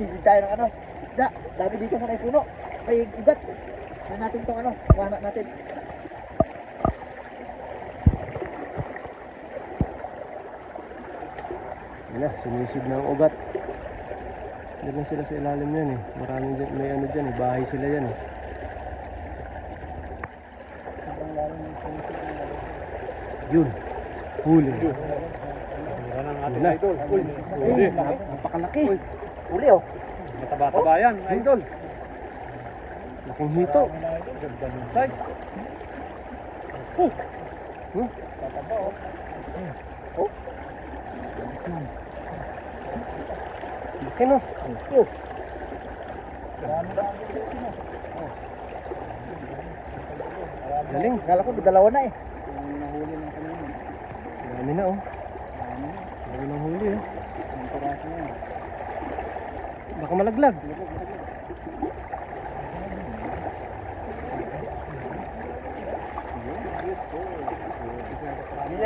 Hindi tayo ng ano, isda. Dami dito sa may puno. May ugat. Ano natin tong ano, kuha natin. Yan na, sinisid na ang ugat. Diyan na sila sa ilalim yan eh. Maraming dyan, may ano dyan eh, bahay sila yan eh. Yun, huli. Yan ang ating Wala. idol. Uy, Huli. Napakalaki. Huli oh. mataba-taba yan, idol. Laking hito. Ganda ng size. Tataba oh. Oh. Laki no. Oh. Galing. Kala ko dalawa na eh. Nahuli ng kanina. Dami na oh. Dami ng huli oh. Ang piraso na yan. Baka malaglag.